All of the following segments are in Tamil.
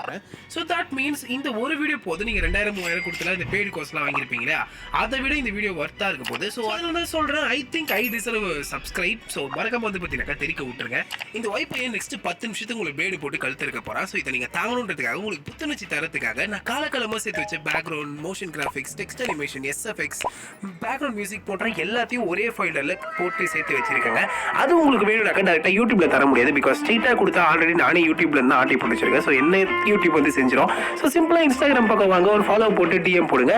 போறேன். ஸோ தட் மீன்ஸ் இந்த ஒரு வீடியோ போது நீங்க 2000 3000 கொடுத்துலாம் இந்த பெய்டு கோர்ஸ்லாம் வாங்கியிருப்பீங்களா, அதை விட இந்த வீடியோ ஒர்த்தா இருக்க போகுது. ஸோ அதனால தான் சொல்றேன், I think I deserve subscribe. So மறக்காம வந்து பார்த்தீங்கன்னா தெரிவிக்க விட்டுருங்க. இந்த வாய்ப்பை நெக்ஸ்ட் 10 நிமிஷத்துக்கு உங்களுக்கு பிளேடு போட்டு கழுத்து இருக்க போறேன். ஸோ இதை நீங்க தாங்கணுன்றதுக்காக, உங்களுக்கு புத்துணர்ச்சி தரத்துக்காக நான் காலகாலமாக சேர்த்து வச்ச background, motion graphics, text animation, SFX, background music போன்ற எல்லாத்தையும் ஒரே ஃபைலில் போட்டு சேர்த்து வச்சிருக்கேங்க. அது உங்களுக்கு வேணும்னாக்கா டேரெக்டாக யூடியூப்ல தர முடியாது. பிகாஸ் ஸ்ட்ரெயிட்டாக கொடுத்தா ஆல்ரெடி நானே யூடியூப்ல இருந்து ஆர்டி போட்டு வச்சிருக்கேன். ஸோ என்ன யூடியூப் வந்து செஞ்சிடும். ஸோ சிம்பிளாக இன்ஸ்டாகிராம் பக்கம் வாங்க, ஒரு ஃபாலோ போட்டு டிஎம் போடுங்க,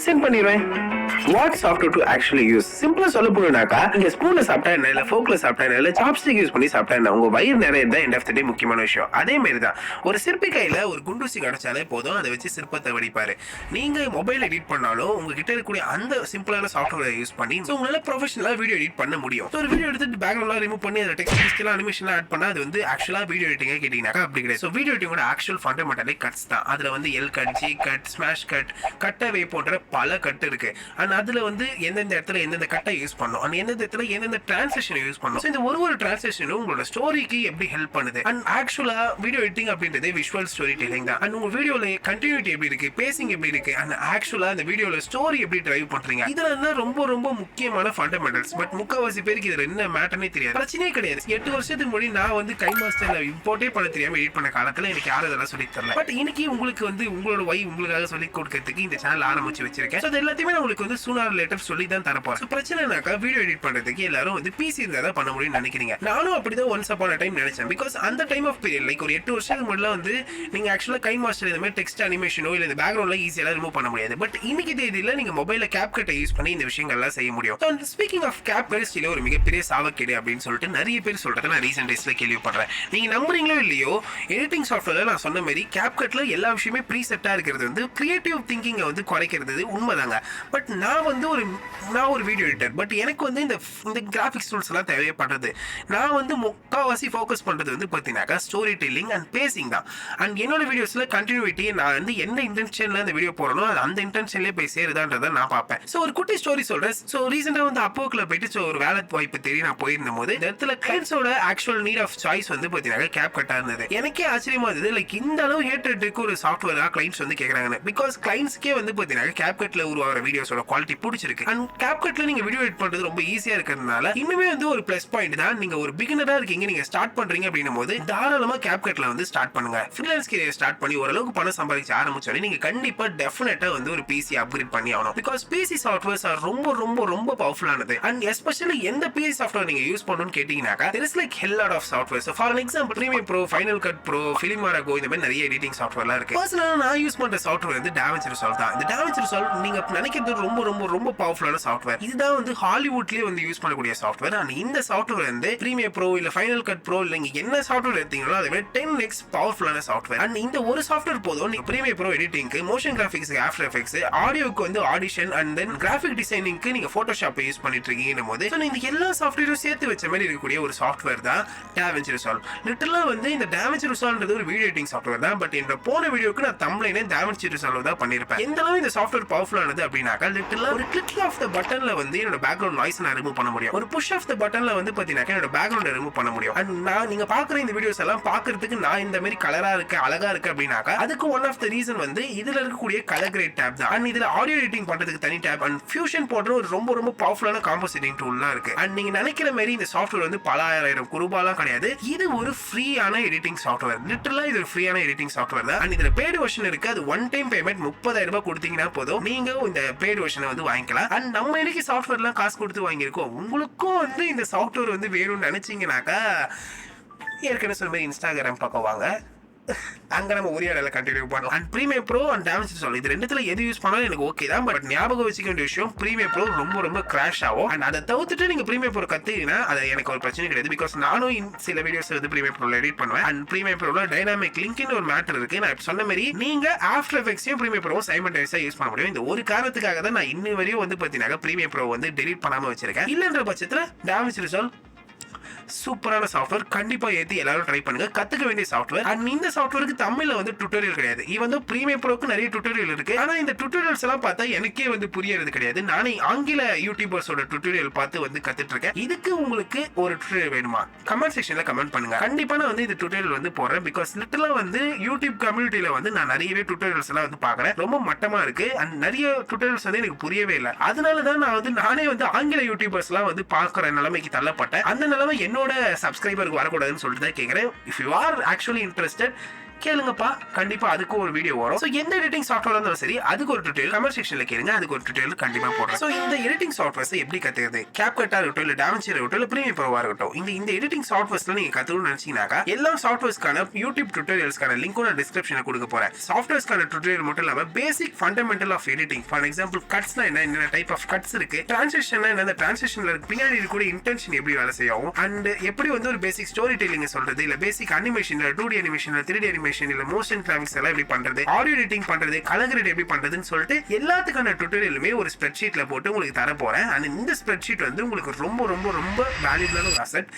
சென்ட் பண்ணிடுவேன். What software to actually use? சிம்பிளா சொல்ல போனாக்கா, நீங்க ஸ்பூன்ல சாப்பிட்டா என்ன, இல்ல ஃபோக்ல சாப்பிட்டா என்ன, இல்ல சாப்ஸ்டிக் யூஸ் பண்ணி சாப்பிட்டா என்ன, உங்க வயிறு நிறைய தான் எண்ட் ஆஃப் த டே முக்கியமான விஷயம். அதே மாதிரி தான் ஒரு சிற்பி கையில ஒரு குண்டூசி கிடைச்சாலே போதும், அதை வச்சு சிற்பத்தை வடிப்பாரு. நீங்க மொபைல் எடிட் பண்ணாலும் உங்ககிட்ட இருக்கக்கூடிய அந்த சிம்பிளான சாஃப்ட்வேரை யூஸ் பண்ணி உங்களால ப்ரொஃபஷனலா வீடியோ எடிட் பண்ண முடியும். ஒரு வீடியோ எடுத்து பேக்ரவுண்ட்லாம் ரிமூவ் பண்ணி அதை டெக்ஸ்ட் அனிமேஷன்லாம் ஆட் பண்ணா அது வந்து ஆக்சுவலா வீடியோ எடிட்டிங்கா கேட்டீங்கன்னாக்கா அப்படி கிடையாது. ஸோ வீடியோ எடிட்டிங்கோட ஆக்சுவல் ஃபண்டமெண்டலே கட்ஸ் தான். அதுல வந்து L cut, G cut, smash cut, கட்டவே போன்ற பல கட் இருக்கு. அண்ட் அதுல வந்து எந்தெந்த இடத்துல எந்தெந்த கட்டை யூஸ் பண்ணும், அண்ட் எந்தெந்த இடத்துல எந்தெந்த டிரான்ஸ்லேஷன் யூஸ் பண்ணும். இந்த ஒரு டிரான்ஸ்லேஷனும் உங்களோட ஸ்டோரிக்கு எப்படி ஹெல்ப் பண்ணுது. அண்ட் ஆக்சுவலா வீடியோ எடிட்டிங் அப்படின்றது விஷுவல் ஸ்டோரி டெல்லிங் தான். அண்ட் உங்க வீடியோல கண்டினியூட்டி எப்படி இருக்கு, பேசிங் எப்படி இருக்கு, அண்ட் ஆக்சுவலா அந்த வீடியோல ஸ்டோரி எப்படி டிரைவ் பண்றீங்க, இதெல்லாம் தான் ரொம்ப ரொம்ப முக்கியமான ஃபண்டமெண்டல்ஸ். பட் முக்கால்வாசி பேருக்கு இதுல என்ன மேட்டர்னே தெரியாது. பிரச்சனையே கிடையாது. 8 வருஷத்துக்கு முன்னாடி நான் வந்து கை மாஸ்டர்ல இம்போர்ட்டே பண்ண தெரியாம எடிட் பண்ண காலத்துல எனக்கு யாரும் இதெல்லாம் சொல்லி தரல. பட் இன்னைக்கு உங்களுக்கு வந்து உங்களோட உங்களுக்காக சொல்லி கொடுக்கறதுக்கு இந்த சேனல் ஆரம்பிச்சு வச்சிருக்கேன். ஸோ எல்லாத்தையுமே நான் உங்களுக்கு வந்து சூனார் லேட்டர் சொல்லி தான் தரப்போறேன். பிரச்சனைனாக்கா வீடியோ எடிட் பண்றதுக்கு எல்லாரும் வந்து பிசி இருந்தா தான் பண்ண முடியும்னு நினைக்கிறீங்க. நானும் அப்படிதான் ஒன்ஸ் அப்பான் அ டைம் நினைச்சேன். பிகாஸ் அந்த டைம் ஆஃப் பீரியட் லைக் ஒரு 8 வருஷத்துக்கு முன்னாடி வந்து நீங்க ஆக்சுவலா கை மாஸ்டர் இந்த மாதிரி டெக்ஸ்ட் அனிமேஷனோ இல்ல இந்த பேக்ரவுண்ட்ல ஈஸியா ரிமூவ் பண்ண முடியாது. பட் இன்னைக்கு தேதியில நீங்க மொபைல்ல கேப்கட்டை யூஸ் பண்ணி இந்த விஷயங்கள்லாம் செய்ய முடியும். ஸ்பீக்கிங் ஆஃப் கேப்கட் ஸ்டில் ஒரு மிகப்பெரிய சாவக்கேடு அப்படின்னு சொல்லிட்டு நிறைய பேர் சொல்றதை நான் ரீசெண்ட் டேஸ்ல கேள்விப்படுறேன். நீங்க நம்புறீங்களோ இல்லையோ, எடிட்டிங் சாஃப்ட்வேர்ல நான் சொன்ன மாதிரி கேப்கட்ல எல்லா விஷயமே ப்ரீசெட்டா இருக்கிறது வந்து கிரியேட்டிவ் திங்கிங்கை வந்து குறைக்கிறது உண்மைதாங்க. பட் நான் ஒரு வீடியோ எடிட்டர். பட் எனக்கு வந்து இந்த கிராஃபிக்ஸ் டூல்ஸ் எல்லாம் தேவைப்படுறது. நான் வந்து முக்கால்வாசி ஃபோக்கஸ் பண்றது வந்து பார்த்தீங்கன்னாக்கா ஸ்டோரி டெல்லிங் அண்ட் பேசிங் தான். அண்ட் என்னோட வீடியோஸ்ல கண்டினியூட்டி நான் வந்து எந்த இன்டென்ஷன்ல இந்த வீடியோ போறனோ அது அந்த இன்டென்ஷன்லேயே போய் சேருதான்றதை நான் பார்ப்பேன். ஸோ ஒரு குட்டி ஸ்டோரி சொல்றேன். ஸோ ரீசெண்டா வந்து அப்போக்குள்ள போயிட்டு ஒரு வேலை வாய்ப்பு தேடி நான் போயிருந்த போது இந்த இடத்துல கிளைண்ட்ஸோட ஆக்சுவல் நீட் ஆஃப் சாய்ஸ் வந்து பார்த்தீங்கன்னா கேப்கட்டா இருந்தது. எனக்கே ஆச்சரியமா இருந்தது. லைக் இந்த அளவு ஹேட்டருக்கு ஒரு சாஃப்ட்வேரா கிளைண்ட்ஸ் வந்து கேட்கறாங்க. பிகாஸ் கிளைண்ட்ஸ்க்கே வந்து பார்த்தீங்கன்னா கேப்கட்ல உருவாகிற வீடியோஸோட குவாலிட்டி பிடிச்சிருக்கு. அண்ட் கேப்கட்ல நீங்க வீடியோ எடிட் பண்றது ரொம்ப ஈஸியா இருக்கிறதுனால இன்னுமே வந்து ஒரு பிளஸ் பாயிண்ட் தான். நீங்க ஒரு பிகினரா இருக்கீங்க, நீங்க ஸ்டார்ட் பண்றீங்க அப்படின்னும் போது தாராளமா கேப்கட்ல வந்து ஸ்டார்ட் பண்ணுங்க. ஃப்ரீலான்ஸ் கேரியர் ஸ்டார்ட் பண்ணி ஓரளவுக்கு பணம் சம்பாதிச்சு ஆரம்பிச்சோடனே நீங்க கண்டிப்பா டெஃபினட்டா வந்து ஒரு பிசி அப்கிரேட் பண்ணி ஆகணும். பிகாஸ் பிசி சாஃப்ட்வேர்ஸ் ஆர் ரொம்ப ரொம்ப ரொம்ப பவர்ஃபுல்லானது. அண்ட் எஸ்பெஷலி எந்த பிசி சாஃப்ட்வேர் நீங்க யூஸ் பண்ணணும்னு கேட்டீங்கன்னாக்கா there is like hell lot of software. So for an example, Premiere Pro, Final Cut Pro, Filmora Go இந்த மாதிரி நிறைய எடிட்டிங் சாஃப்ட்வேர்லாம் இருக்கு. பர்சனலா நான் யூஸ் பண்ற சாஃப்ட்வேர் வந்து DaVinci Resolve தான். இந்த DaVinci Resolve நீங்க நினைக்கிறது ரொம்ப ரொம்ப ரொம்ப பவர்ஃபுல்லான சாஃப்ட்வேர். இதுதான் வந்து ஹாலிவுட்லயே வந்து யூஸ் பண்ணக்கூடிய சாஃப்ட்வேர். அண்ட் இந்த சாஃப்ட்வேர் வந்து Premiere Pro இல்ல Final Cut Pro இல்ல நீங்க என்ன சாஃப்ட்வேர் எடுத்தீங்களோ அதை விட 10x பவர்ஃபுல்லான சாஃப்ட்வேர். அண்ட் இந்த ஒரு சாஃப்ட்வேர் போதும் நீங்க Premiere Pro எடிட்டிங்க்கு, மோஷன் கிராஃபிக்ஸ்க்கு After Effects, ஆடியோக்கு வந்து Audition அண்ட் தென் கிராஃபிக் டிசைனிங்க்கு நீங்க Photoshop யூஸ் பண்ணிட்டு இருக்கீங்கன்னும் போது ஸோ இந்த எல்லா சாஃப்ட்வேரும் சேர்த்து வச்ச மாதிரி இருக்கக்கூடிய ஒரு சாஃப்ட்வேர் தான் DaVinci Resolve. லிட்டரலா வந்து இந்த DaVinci Resolveன்றது ஒரு வீடியோ எடிட்டிங் சாஃப்ட்வேர் தான். பட் என்னோட போன வீடியோக்கு நான் தம்ப்லைனே DaVinci Resolve தான் பண்ணிருப்பேன். எந்த அளவு இந்த சாஃப்ட்வேர் பவர்ஃபுல்லானது அப்படின்னாக்கா லிட்டரலா ஒரு கிளிக் ஆஃப் த பட்டன்ல வந்து என்னோட பேக்ரவுண்ட் நாய்ஸ் நான் ரிமூவ் பண்ண முடியும். ஒரு புஷ் ஆஃப் த பட்டன்ல வந்து பாத்தீங்கன்னா என்னோட பேக்ரவுண்ட் ரிமூவ் பண்ண முடியும். அண்ட் நான் நீங்க பாக்குற இந்த வீடியோஸ் எல்லாம் பாக்குறதுக்கு நான் இந்த மாதிரி கலரா இருக்கு, அழகா இருக்கு அப்படின்னாக்கா அதுக்கு ஒன் ஆஃப் த ரீசன் வந்து இதுல இருக்கக்கூடிய கலர் கிரேட் டேப் தான். அண்ட் இதுல ஆடியோ எடிட்டிங் பண்றதுக்கு தனி டேப் அண்ட் ஃபியூஷன் போன்ற ஒரு ரொம்ப ரொம்ப பவர்ஃபுல்லான காம்போசிட்டிங் டூல்லாம் இருக்கு. அண்ட் நீங்க நினைக்கிற மாதிரி இந்த சாஃப்ட்வேர் வந்து பல ஆயிரம் ரூபாய்லாம் கிடையாது. இது ஒரு ஃப்ரீயான எடிட்டிங் சாஃப்ட்வேர். லிட்டரலா இது ஒரு ஃப்ரீயான எடிட்டிங் சாஃப்ட்வேர் தான். அண்ட் இதுல பெய்டு வெர்ஷன் இருக்கு. அது ஒன் டைம் பேமெண்ட் 30,000 ரூபாய் கொடுத்தீங்கன்னா போதும் நீங்க இந்த பெய்டு வெர்ஷனை வந்து வாங்கிக்கலாம். அண்ட் நம்ம இன்னைக்கு சாஃப்ட்வேர்லாம் காசு கொடுத்து வாங்கியிருக்கோம். உங்களுக்கும் வந்து இந்த சாஃப்ட்வேர் வந்து வேணும்னு நினைச்சீங்கன்னாக்கா ஏற்கனவே சொன்ன மாதிரி இன்ஸ்டாகிராம் பக்கம் வாங்க, அங்க நம்ம உரையாடல கண்டினியூ பண்ணலாம். And Premiere Pro and DaVinci Resolve இது ரெண்டுத்துல எது யூஸ் பண்ணாலும் எனக்கு ஓகே தான். பட் ஞாபகம் வச்சுக்க வேண்டிய விஷயம் Premiere Pro ரொம்ப ரொம்ப கிராஷ் ஆகும். அண்ட் அதை தவிர்த்துட்டு நீங்க Premiere Pro கத்துக்கினா அது எனக்கு ஒரு பிரச்சனை கிடையாது. பிகாஸ் நானும் சில வீடியோஸ் வந்து Premiere Pro எடிட் பண்ணுவேன். அண்ட் Premiere Pro டைனாமிக் லிங்க்னு ஒரு மேட்டர் இருக்கு. நான் சொன்ன மாதிரி நீங்க After Effects-ஐயும் Premiere Pro சைமல்டேனியஸா யூஸ் பண்ண முடியும். இந்த ஒரு காரணத்துக்காக தான் நான் இன்னும் வரையும் வந்து பாத்தீங்கன்னா Premiere Pro வந்து டெலீட் பண்ணாம வச்சிருக்கேன். இல்லன்ற பட்சத்துல DaVinci Resolve சூப்பரான சாஃப்ட்வேர். கண்டிப்பா ஏத்தி எல்லாரும் ட்ரை பண்ணுங்க. கத்துக்க வேண்டிய சாஃப்ட்வேர். அண்ட் இந்த சாஃப்ட்வேருக்கு தமிழ்ல வந்து டுட்டோரியல் கிடையாது. ஈவன் பிரீமியம் ப்ரோக்கு நிறைய டுட்டோரியல் இருக்கு. ஆனா இந்த டுட்டோரியல்ஸ் எல்லாம் பார்த்தா எனக்கே வந்து புரியறது கிடையாது. நானே ஆங்கில யூடியூபர்ஸோட டுட்டோரியல் பார்த்து வந்து கத்துட்டு இருக்கேன். இதுக்கு உங்களுக்கு ஒரு டுட்டோரியல் வேணுமா? கமெண்ட் செக்ஷன்ல கமெண்ட் பண்ணுங்க. கண்டிப்பா நான் வந்து இந்த டுட்டோரியல் வந்து போடுறேன். பிகாஸ் லிட்டரலா வந்து யூடியூப் கம்யூனிட்டியில வந்து நான் நிறையவே டுட்டோரியல்ஸ் எல்லாம் வந்து பாக்குறேன். ரொம்ப மட்டமா இருக்கு. அண்ட் நிறைய டுட்டோரியல்ஸ் வந்து எனக்கு புரியவே இல்லை. அதனாலதான் நான் வந்து நானே வந்து ஆங்கில யூடியூபர்ஸ் எல்லாம் வந்து பாக்குற நிலைமைக்கு தள்ளப்பட்டேன். அந்த நிலைமை என்னோட சப்ஸ்கிரைபருக்கு வரக்கூடாதுன்னு சொல்லிட்டு தான் கேட்கிறேன். If you are actually interested கேளுங்கப்பா, கண்டிப்பா அதுக்கு ஒரு வீடியோ வரும். சோ எந்த எடிட்டிங் சாஃப்ட்வேர் இருந்தாலும் சரி அதுக்கு ஒரு டுட்டோரியல் கமெண்ட் செக்ஷன்ல கேளுங்க. அதுக்கு ஒரு டுட்டோரியல் கண்டிப்பா போடுறேன். சோ இந்த எடிட்டிங் சாஃப்ட்வேர்ஸ் எப்படி கத்துக்கிறது? CapCut-ஆ இருக்கட்டும், இல்ல DaVinci இருக்கட்டும், இல்ல Premiere Pro-வா இருக்கட்டும், இந்த எடிட்டிங் சாஃப்ட்வேர்ஸ்ல நீங்க கத்துக்கணும்னு நினைச்சீங்கன்னாக்கா எல்லா சாஃப்ட்வேர்ஸ்க்கான யூடியூப் டுட்டோரியல்ஸ்க்கான லிங்க்கும் நான் டிஸ்கிரிப்ஷன்ல கொடுக்க போறேன். சாஃப்ட்வேர்ஸ்க்கான டுட்டோரியல் மட்டும் இல்லாம basic fundamental of editing. For example கட்ஸ்னா என்ன டைப் ஆஃப் கட்ஸ் இருக்கு, டிரான்சிஷன்னா என்ன, அந்த டிரான்சிஷன்ல பின்னாடி இருக்கக்கூடிய இன்டென்ஷன் எப்படி வேலை செய்யும், அண்ட் எப்படி வந்து ஒரு பேசிக் ஸ்டோரி டெல்லிங் சொல்றது, இல்ல basic animation, 2D animation, 3D animation, இல்ல மோஷன் கிராஃபிக்ஸ் எல்லாம் எப்படி பண்றது, ஆடியோ எடிட்டிங் பண்றது, கலர் கிரேட் எப்படி பண்றதுன்னு சொல்லிட்டு எல்லாத்துக்கான டுட்டோரியலுமே ஒரு ஸ்ப்ரெட்ஷீட்ல போட்டு உங்களுக்கு தர போறேன். அண்ட் இந்த ஸ்ப்ரெட்ஷீட் வந்து உங்களுக்கு ரொம்ப ரொம்ப ரொம்ப வேல்யூபிளான ஒரு அசெட்.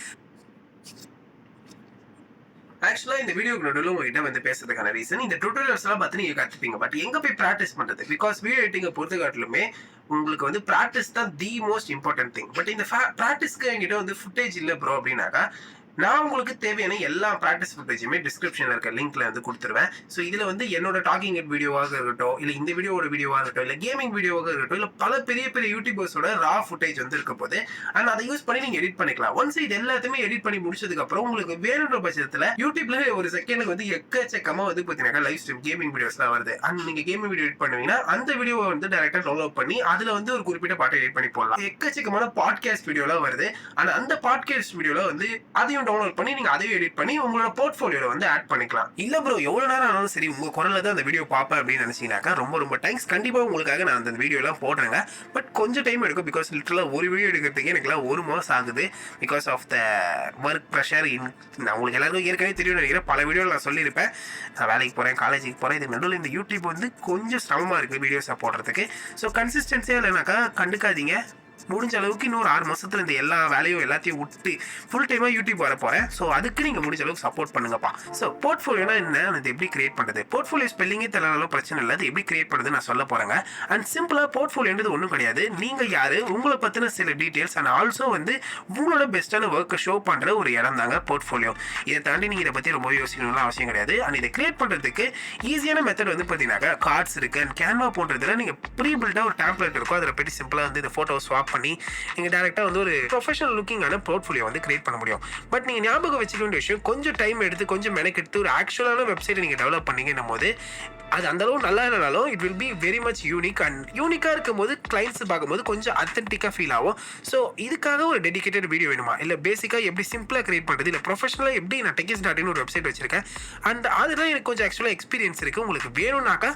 ஆக்சுவலா இந்த வீடியோ நடுவில் உங்ககிட்ட வந்து பேசுறதுக்கான ரீசன், இந்த டுட்டோரியல்ஸ் எல்லாம் பார்த்து நீங்க கத்துப்பீங்க. பட் எங்க போய் பிராக்டிஸ் பண்றது? பிகாஸ் வீடியோ எடிட்டிங்கை பொறுத்த காட்டிலுமே உங்களுக்கு வந்து பிராக்டிஸ் தான் the most important thing. But இந்த பிராக்டிஸ்க்கு என்கிட்ட வந்து ஃபுட்டேஜ் இல்லை ப்ரோ அப்படின்னாக்கா நான் உங்களுக்கு தேவையான எல்லா ப்ராக்டிஸ் ஃபுட்டேஜுமே டிஸ்கிரிப்ஷன்ல இருக்க லிங்க்ல வந்து கொடுத்துருவேன். ஸோ இதுல வந்து என்னோட டாக்கிங் ஹெட் வீடியோவாக இருக்கட்டும், இல்ல இந்த வீடியோட வீடியோவாக இருக்கட்டும், இல்ல கேமிங் வீடியோவாக இருக்கட்டும், இல்ல பல பெரிய பெரிய யூடியூபர்ஸோட ரா ஃபுட்டேஜ் வந்து இருக்க போது அண்ட் அதை யூஸ் பண்ணி நீங்க எடிட் பண்ணிக்கலாம். ஒன்ஸ் இது எல்லாத்தையுமே எடிட் பண்ணி முடிச்சதுக்கு அப்புறம் உங்களுக்கு வேணுன்ற பட்சத்துல யூடியூப்ல ஒரு செகண்டுக்கு வந்து எக்கச்சக்கமா வந்து பாத்தீங்கன்னா லைவ் ஸ்ட்ரீம் கேமிங் வீடியோஸ்லாம் வருது. அண்ட் நீங்க கேமிங் வீடியோ எடிட் பண்ணுவீங்கன்னா அந்த வீடியோவை வந்து டைரக்டா டவுன்லோட் பண்ணி அதுல வந்து ஒரு குறிப்பிட்ட பாட்டை எடிட் பண்ணி போடலாம். எக்கச்சக்கமான பாட்காஸ்ட் வீடியோலாம் வருது. ஆனா அந்த பாட்காஸ்ட் வீடியோல வந்து அதையும் டவுன்லோட் பண்ணி நீங்க அதையும் எடிட் பண்ணி உங்களோட போர்ட்ஃபோலியோல வந்து ஆட் பண்ணிக்கலாம். இல்ல ப்ரோ எவ்வளவு நேரம் ஆனாலும் சரி உங்க குரல்ல தான் அந்த வீடியோ பார்ப்பேன் அப்படின்னு நினைச்சீங்கன்னாக்கா ரொம்ப ரொம்ப தேங்க்ஸ். கண்டிப்பா உங்களுக்காக நான் அந்த வீடியோ எல்லாம் போடுறேங்க. பட் கொஞ்சம் டைம் எடுக்கும். பிகாஸ் லிட்டரலா ஒரு வீடியோ எடுக்கிறதுக்கு எனக்கு எல்லாம் 1 மாசம் ஆகுது. Because of the work pressure. நான் உங்களுக்கு எல்லாருக்கும் ஏற்கனவே தெரியும் நினைக்கிறேன். பல வீடியோவில் நான் சொல்லியிருப்பேன். நான் வேலைக்கு போறேன், காலேஜுக்கு போறேன். இது நடுவில் இந்த யூடியூப் வந்து கொஞ்சம் சிரமமா இருக்கு வீடியோஸா போடுறதுக்கு. ஸோ கன்சிஸ்டன்சியா இல்லைனாக்கா கண்டுக்காதீங்க. முடிஞ்ச அளவுக்கு இன்னொரு 6 மாசத்துல இந்த எல்லா வேலையும் எல்லாத்தையும் விட்டு ஃபுல் டைமா யூடியூப் வர போறேன். ஸோ அதுக்கு நீங்க முடிஞ்ச அளவுக்கு சப்போர்ட் பண்ணுங்கப்பா. ஸோ போர்ட்ஃபோலியோனா என்ன, அது எப்படி கிரியேட் பண்றது? போர்ட்ஃபோலியோ ஸ்பெல்லிங்கே தெரியலாலும் பிரச்சனை இல்லை. அது எப்படி கிரியேட் பண்றது நான் சொல்ல போறேங்க. அண்ட் சிம்பிளா போர்ட்ஃபோலியோன்றது ஒன்றும் கிடையாது. நீங்க யாரு, உங்களை பத்தின சில டீடைல்ஸ் அண்ட் ஆல்சோ வந்து உங்களோட பெஸ்டான ஒர்க்கை ஷோ பண்ற ஒரு இடம் தாங்க போர்ட்ஃபோலியோ. இதை தாண்டி நீங்க இதை பத்தி ரொம்ப யோசிக்கணும்னு அவசியம் கிடையாது. அண்ட் இதை கிரியேட் பண்றதுக்கு ஈஸியான மெத்தட் வந்து பாத்தீங்கன்னா கார்ட்ஸ் இருக்கு. அண்ட் கேன்வா போன்றதுல நீங்க ப்ரீ பில்டா ஒரு டெம்ப்ளேட் இருக்கும். அதில் போய்ட்டு சிம்பிளா வந்து இந்த போட்டோ ஸ்வாப் பண்ணி நீங்க டைரக்டா வந்து ஒரு ப்ரொஃபஷனல் லுக்கிங்கான போர்ட்ஃபோலியோ வந்து கிரியேட் பண்ண முடியும். பட் நீங்க ஞாபகம் வச்சுக்க வேண்டிய விஷயம், கொஞ்சம் டைம் எடுத்து கொஞ்சம் மெனக்கெடுத்து ஒரு ஆக்சுவலான வெப்சைட்டை நீங்க டெவலப் பண்ணீங்கன்னும் போது அது அந்த அளவு நல்லா இல்லைனாலும் it will be very much unique. And யூனிக்கா இருக்கும் போது கிளைண்ட்ஸ் பார்க்கும்போது கொஞ்சம் அத்தன்டிக்கா ஃபீல் ஆகும். ஸோ இதுக்காக ஒரு டெடிகேட்டட் வீடியோ வேணுமா, இல்லை பேசிக்கா எப்படி சிம்பிளா கிரியேட் பண்றது, இல்லை ப்ரொஃபஷனலா எப்படி நான் techis.in ஒரு வெப்சைட் வச்சிருக்கேன். அண்ட் அதெல்லாம் எனக்கு கொஞ்சம் ஆக்சுவலாக எக்ஸ்பீரியன்ஸ் இருக்கு. உங்களுக்கு வேணும்னாக்கா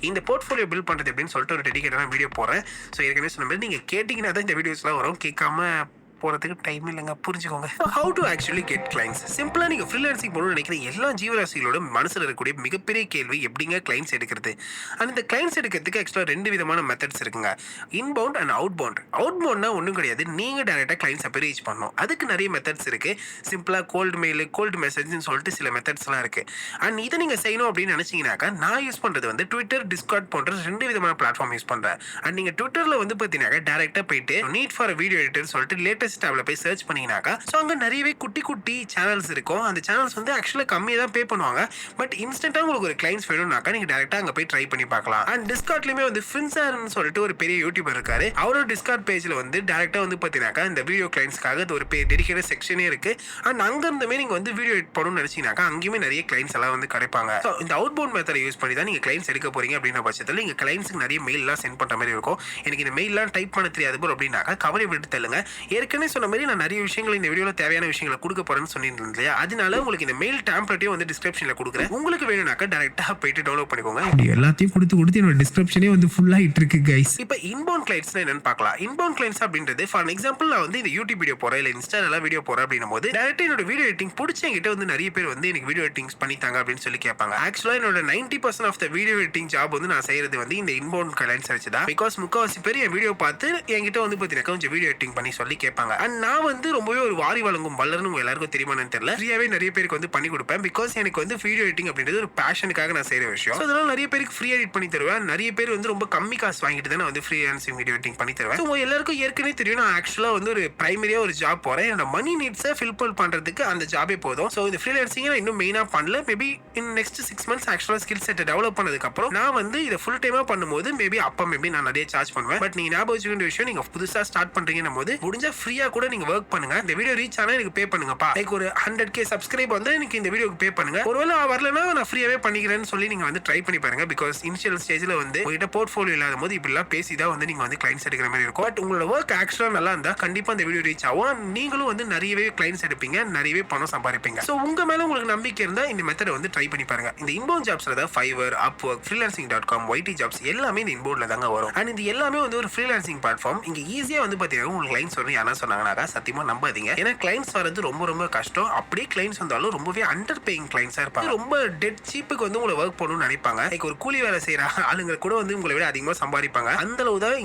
இந்த போர்ட்ஃபோலியோ பில்ட் பண்றது அப்படின்னு சொல்லிட்டு ஒரு டெடிகேட்டடான வீடியோ போடுறேன். ஸோ ஏற்கனவே சொன்ன மாதிரி நீங்க கேட்டீங்கன்னா தான் இந்த வீடியோஸ்லாம் வரும். கேட்காம போறதுக்கு டைம் இல்லைங்க, புரிஞ்சுக்கோங்க. How to actually get clients? சிம்பிளா நீங்க ஃப்ரீலான்சிங் பண்ணணும்னு நினைக்கிற எல்லா ஜீவராசிகளோட மனசுல இருக்கக்கூடிய மிகப்பெரிய கேள்வி, எப்படிங்க கிளைண்ட்ஸ் எடுக்கிறது? அண்ட் இந்த கிளைண்ட்ஸ் எடுக்கிறதுக்கு ஆக்சுவலா 2 விதமான மெத்தட்ஸ் இருக்குங்க. Inbound and outbound. அவுட் பவுண்ட்னா ஒன்றும் கிடையாது, நீங்க டைரக்டா கிளைண்ட்ஸை போய் ரீச் பண்ணணும். அதுக்கு நிறைய மெத்தட்ஸ் இருக்கு. சிம்பிளா கோல்டு மெயில், கோல்டு மெசேஜ்னு சொல்லிட்டு சில மெத்தட்ஸ் எல்லாம் இருக்கு. அண்ட் இதை நீங்க செய்யணும் அப்படின்னு நினைச்சீங்கன்னாக்கா நான் யூஸ் பண்றது வந்து ட்விட்டர், டிஸ்கார்ட் போன்ற 2 விதமான பிளாட்ஃபார்ம் யூஸ் பண்றேன். அண்ட் நீங்க ட்விட்டர்ல வந்து பாத்தீங்கன்னா டைரக்டா போயிட்டு நீட் ஃபார் வீடியோ எடிட்டர் சொல்லிட்டு லேட்டஸ்ட் டேப்ல போய் சர்ச் பண்ணீங்கன்னாக்கா ஸோ அங்கே நிறையவே குட்டி குட்டி சேனல்ஸ் இருக்கும். அந்த சேனல்ஸ் வந்து ஆக்சுவலாக கம்மியாக தான் பே பண்ணுவாங்க. பட் இன்ஸ்டன்ட்டாக உங்களுக்கு ஒரு கிளைண்ட்ஸ் வேணும்னாக்கா நீங்கள் டேரெக்டாக அங்கே போய் ட்ரை பண்ணி பார்க்கலாம். அண்ட் டிஸ்கார்ட்லேயுமே வந்து ஃபின்சார்னு சொல்லிட்டு ஒரு பெரிய யூடியூபர் இருக்காரு. அவரோட டிஸ்கார்ட் பேஜில் வந்து டேரெக்டாக வந்து பார்த்தீங்கன்னாக்கா இந்த வீடியோ கிளைண்ட்ஸ்க்காக அது ஒரு டெடிகேட்டட் செக்ஷனே இருக்கு. அண்ட் அங்கிருந்துமே நீங்கள் வந்து வீடியோ எடிட் பண்ணணும்னு நினைச்சீங்கன்னாக்கா அங்கேயுமே நிறைய கிளைண்ட்ஸ் எல்லாம் வந்து கிடைப்பாங்க. ஸோ இந்த அவுட் பவுண்ட் மெத்தடை யூஸ் பண்ணி தான் நீங்கள் கிளைண்ட்ஸ் எடுக்க போறீங்க அப்படின்ற பட்சத்தில் நீங்கள் கிளைண்ட்ஸுக்கு நிறைய மெயிலாம் சென்ட் பண்ணுற மாதிரி இருக்கும். எனக்கு இந்த மெயிலாம் டைப் பண்ண தெரியாது ப்ரோ அப்படின்னாக்கா கவலை விட்டு தள்ளுங்க. ஏற்கனவே சொன்ன மாதிரி நான் நிறைய விஷயங்கள் இந்த வீடியோல தேவையான விஷயங்களை கொடுக்க போறேன்னு சொல்லியிருந்தேன் இல்லையா? அதனால உங்களுக்கு இந்த மெயில் டெம்ப்ளேட்டையும் வந்து டிஸ்கிரிப்ஷன்ல கொடுக்குறேன். உங்களுக்கு வேணும்னாக்கா டைரக்டா போயிட்டு டவுன்லோட் பண்ணிக்கோங்க. எல்லாத்தையும் கொடுத்து என்னோட டிஸ்கிரிப்ஷனே வந்து ஃபுல்லா இருக்கு கைஸ். இப்போ இன்பவுண்ட் கிளைண்ட்ஸ்னா என்னன்னு பார்க்கலாம். இன்பவுண்ட் கிளைண்ட்ஸ் அப்படின்றது ஃபார் எக்ஸாம்பிள் நான் வந்து இந்த யூடியூப் வீடியோ போறேன், இல்ல இன்ஸ்டால வீடியோ போறேன் அப்படின்னும் போது டைரக்டா என்னோட வீடியோ எடிட்டிங் பிடிச்ச என்கிட்ட வந்து நிறைய பேர் வந்து எனக்கு வீடியோ எடிட்டிங்ஸ் பண்ணித்தாங்க அப்படின்னு சொல்லி கேட்பாங்க. ஆக்சுவலா என்னோட 90% of the video editing job வந்து நான் செய்யறது வந்து இந்த இன்பவுண்ட் கிளைண்ட்ஸ் வச்சு தான். பிகாஸ் முக்காவாசி பேர் என் வீடியோ பார்த்து என்கிட்ட வந்து பார்த்தீங்கன்னா கொஞ்சம் வீடியோ எடிட்டிங் பண்ணி சொல்லி கேட்பாங்க. இருக்காங்க. அண்ட் நான் வந்து ரொம்பவே ஒரு வாரி வழங்கும் வல்லர்னு எல்லாருக்கும் தெரியுமான்னு தெரியல. ஃப்ரீயாவே நிறைய பேருக்கு வந்து பண்ணி கொடுப்பேன். பிகாஸ் எனக்கு வந்து வீடியோ எடிட்டிங் அப்படின்றது ஒரு பேஷனுக்காக நான் செய்யற விஷயம். அதனால நிறைய பேருக்கு ஃப்ரீ எடிட் பண்ணி தருவேன். நிறைய பேர் வந்து ரொம்ப கம்மி காசு வாங்கிட்டு தான் நான் வந்து ஃப்ரீலான்சிங் வீடியோ எடிட்டிங் பண்ணி தருவேன். ஸோ எல்லாருக்கும் ஏற்கனவே தெரியும் நான் ஆக்சுவலா வந்து ஒரு பிரைமரியா ஒரு ஜாப் போறேன். என்னோட மணி நீட்ஸை ஃபில்பில் பண்றதுக்கு அந்த ஜாபே போதும். ஸோ இந்த ஃப்ரீலான்சிங் நான் இன்னும் மெயினா பண்ணல. மேபி இன் நெக்ஸ்ட் 6 months ஆக்சுவலா ஸ்கில் செட் டெவலப் பண்ணதுக்கு அப்புறம் நான் வந்து இதை ஃபுல் டைமா பண்ணும்போது மேபி நான் நிறைய சார்ஜ் பண்ணுவேன். பட் நீங்க ஞாபகம் வச்சுக்க வேண்டிய விஷயம், நீங்க புதுசா ஸ்டார்ட் பண்றீங்கன்னும் போது முடிஞ்சா ஃப்ரீயா கூட நீங்க ஒர்க் பண்ணுங்க. இந்த வீடியோ ரீச் ஆனா எனக்கு பே பண்ணுங்கப்பா, லைக் ஒரு 100K சப்ஸ்கிரைப் வந்து எனக்கு இந்த வீடியோக்கு பே பண்ணுங்க, ஒருவேளை வரலன்னா நான் ஃப்ரீயாவே பண்ணிக்கிறேன்னு சொல்லி நீங்க வந்து ட்ரை பண்ணி பாருங்க. பிகாஸ் இனிஷியல் ஸ்டேஜ்ல வந்து உங்ககிட்ட போர்ட்ஃபோலியோ இல்லாத போது இப்படிலாம் பேசிதான் வந்து நீங்க வந்து கிளைண்ட்ஸ் எடுக்கிற மாதிரி இருக்கும். பட் உங்களோட ஒர்க் ஆக்சுவலா நல்லா இருந்தா கண்டிப்பா இந்த வீடியோ ரீச் ஆகும். நீங்களும் வந்து நிறையவே கிளைண்ட்ஸ் எடுப்பீங்க, நிறையவே பணம் சம்பாதிப்பீங்க. ஸோ உங்க மேல உங்களுக்கு நம்பிக்கை இருந்தா இந்த மெத்தடை வந்து ட்ரை பண்ணி பாருங்க. இந்த இன்பவுண்ட் ஜாப்ஸ்ல தான் Fiverr, Upwork, freelancing.com, YT jobs எல்லாமே இந்த இன்பவுண்ட்ல தாங்க வரும். அண்ட் இது எல்லாமே வந்து ஒரு ஃப்ரீலான்சிங் பிளாட்ஃபார்ம். இங்க ஈஸியா வந்து பாத்தீங்கன்னா உங்களுக்கு கிளைண்ட்ஸ் வரும். யாரா சொன்னாங்கன்னா சத்தியமா நம்பாதீங்க. ஏன்னா கிளைண்ட்ஸ் வரது ரொம்ப ரொம்ப கஷ்டம். அப்படியே கிளைண்ட்ஸ் வந்தாலும் ரொம்பவே அண்டர் பேயிங் கிளைண்ட்ஸா இருப்பாங்க. ரொம்ப டெட் சீப்புக்கு வந்து உங்களை ஒர்க் பண்ணணும்னு நினைப்பாங்க. லைக் ஒரு கூலி வேலை செய்யற ஆளுங்க கூட வந்து உங்களை விட அதிகமா சம்பாதிப்பாங்க. அந்த அளவு தான்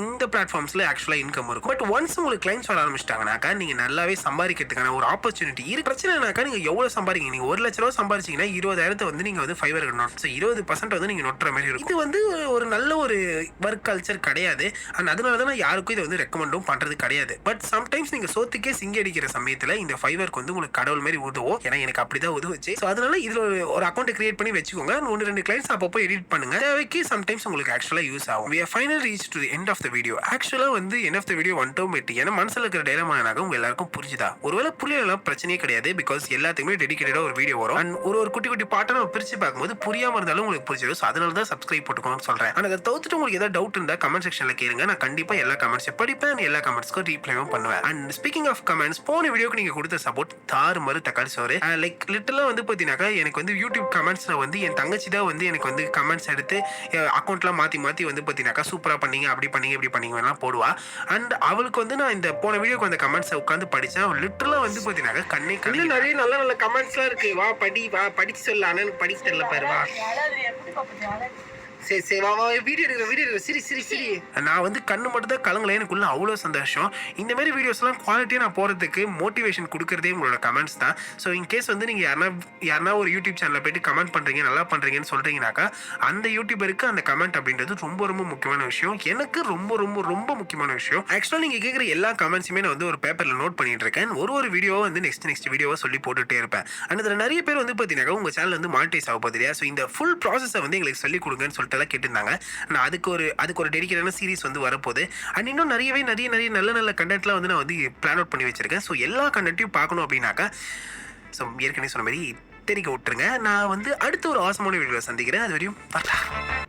இந்த பிளாட்ஃபார்ம்ஸ்ல ஆக்சுவலா இன்கம் இருக்கும். பட் ஒன்ஸ் உங்களுக்கு கிளைண்ட்ஸ் வர ஆரம்பிச்சிட்டாங்கனாக்கா நீங்க நல்லாவே சம்பாதிக்கிறதுக்கான ஒரு ஆப்பர்ச்சுனிட்டி இருக்கு. பிரச்சனைனாக்கா நீங்க எவ்வளவு சம்பாதிங்க, நீங்க 1 லட்ச ரூபா சம்பாதிச்சீங்கன்னா 20,000 வந்து நீங்க வந்து Fiverr நோட் 20% வந்து நீங்க நொட்டுற மாதிரி இருக்கும். இது வந்து ஒரு நல்ல ஒரு ஒர்க் கல்ச்சர் கிடையாது. அண்ட் அதனால தான் நான் யாருக்கும் இதை வந்து ரெக்கமெண்டும் பண்றது கிடையாது. பட் சம்டைம்ஸ் நீங்க சோத்துக்கே சிங்கி அடிக்கிற சமயத்துல இந்த Fiverrக்கு வந்து உங்களுக்கு கடவுள் மாதிரி உதவும். ஏன்னா எனக்கு அப்படிதான் உதவுச்சு. ஸோ அதனால இதுல ஒரு அக்கௌண்ட் கிரியேட் பண்ணி வச்சுக்கோங்க. 1-2 கிளைண்ட்ஸ் அப்பப்போ எடிட் பண்ணுங்க. தேவைக்கு சம்டைம்ஸ் உங்களுக்கு ஆக்சுவலா யூஸ் ஆகும். We have finally reached to the end of the video. ஆக்சுவலா வந்து end of the video வந்துட்டோம். ஏன்னா மனசுல இருக்கிற டைலமானாக உங்க எல்லாருக்கும் புரிஞ்சுதா? ஒருவேளை புரியலாம் பிரச்சனையே கிடையாது. பிகாஸ் எல்லாத்துக்குமே டெடிகேட்டடா ஒரு வீடியோ வரும். அண்ட் ஒரு குட்டி குட்டி பாட்டை நம்ம பிரிச்சு பார்க்கும்போது புரியாம இருந்தாலும் உங்களுக்கு புரிஞ்சிடும். ஸோ அதனால தான் சப்ஸ்கிரைப் போட்டுக்கணும்னு சொல்றேன். ஆனால் அதை தவிர்த்துட்டு உங்களுக்கு ஏதாவது டவுட் இருந்தா கமெண்ட் செக்ஷன்ல கேளுங்க. நான் கண்டிப்பா எல்லா கமெண்ட்ஸையும் படிப்பேன், எல்லா கமெண்ட்ஸ்க்கும் ரீப்ளைவும் பண்ணுவேன். அண்ட் ஸ்பீக்கிங் ஆஃப் கமெண்ட்ஸ், போன வீடியோக்கு நீங்க கொடுத்த சப்போர்ட் தாறுமாறு தக்காளி சோறு. லைக் லிட்டலா வந்து பாத்தீங்கன்னாக்கா எனக்கு வந்து யூடியூப் கமெண்ட்ஸ்ல வந்து என் தங்கச்சி தான் வந்து எனக்கு வந்து கமெண்ட்ஸ் எடுத்து அக்கௌண்ட்லாம் மாத்தி வந்து பாத்தீங்கன்னாக்கா சூப்பரா பண்ணீங்க, அப்படி பண்ணீங்க, இப்படி பண்ணீங்க போடுவா. அண்ட் அவளுக்கு வந்து நான் இந்த போன வீடியோக்கு அந்த கமெண்ட்ஸை உட்காந்து படிச்சேன். லிட்டலா வந்து பாத்தீங்கன்னாக்கா கண்ணே கண்ணு நிறைய நல்ல நல்ல கமெண்ட்ஸ்லாம் இருக்கு. வா படிச்சு சொல்ல. அண்ணனுக்கு படிச்சு தெரியல பாரு. வா சரி சரி வா வீடியோ சரி நான் வந்து கண்ணு மட்டும் தான் கலங்கல. எனக்குள்ள அவ்வளோ சந்தோஷம். இந்த மாதிரி வீடியோஸ்லாம் குவாலிட்டியாக நான் போகிறதுக்கு மோட்டிவேஷன் கொடுக்குறதே உங்களோட கமெண்ட்ஸ் தான். ஸோ இன்கேஸ் வந்து நீங்கள் யாருனா ஒரு யூடியூப் சேனலில் போய்ட்டு கமெண்ட் பண்ணுறீங்க, நல்லா பண்ணுறீங்கன்னு சொல்கிறீங்கனாக்கா அந்த யூடியூபருக்கு அந்த கமெண்ட் அப்படின்றது ரொம்ப ரொம்ப முக்கியமான விஷயம். எனக்கு ரொம்ப ரொம்ப ரொம்ப முக்கியமான விஷயம். ஆக்சுவலாக நீங்கள் கேட்குற எல்லா கமெண்ட்ஸுமே நான் வந்து ஒரு பேப்பரில் நோட் பண்ணிட்டு இருக்கேன். ஒரு வீடியோவை வந்து நெக்ஸ்ட் வீடியோவை சொல்லி போட்டுகிட்டே இருப்பேன். அண்ட் அதில் நிறைய பேர் வந்து பார்த்தீங்கன்னாக்கா உங்கள் சேனல் வந்து மானிட்டைஸ் ஆக போகுது இல்லையா? ஸோ இந்த ஃபுல் ப்ராசஸை வந்து எங்களுக்கு சொல்லிக் கொடுங்கன்னு சொல்லிட்டு கேட்டிருந்தாங்க. நான் அதுக்கு ஒரு டெடிகேட்டான சீரிஸ் வந்து வரப்போகுது. அண்ட் இன்னும் நிறைய நல்ல கண்டென்ட்லாம் வந்து நான் வந்து பிளான் அவுட் பண்ணி வச்சிருக்கேன். ஸோ எல்லா கண்டென்ட்டையும் பார்க்கணும் அப்படின்னாக்கா ஸோ ஏற்கனவே சொன்ன மாதிரி தெரிவிக்க விட்டுருங்க. நான் வந்து அடுத்த ஒரு ஆசமான வீடியோவில் சந்திக்கிறேன். அது வரையும் பார்த்தா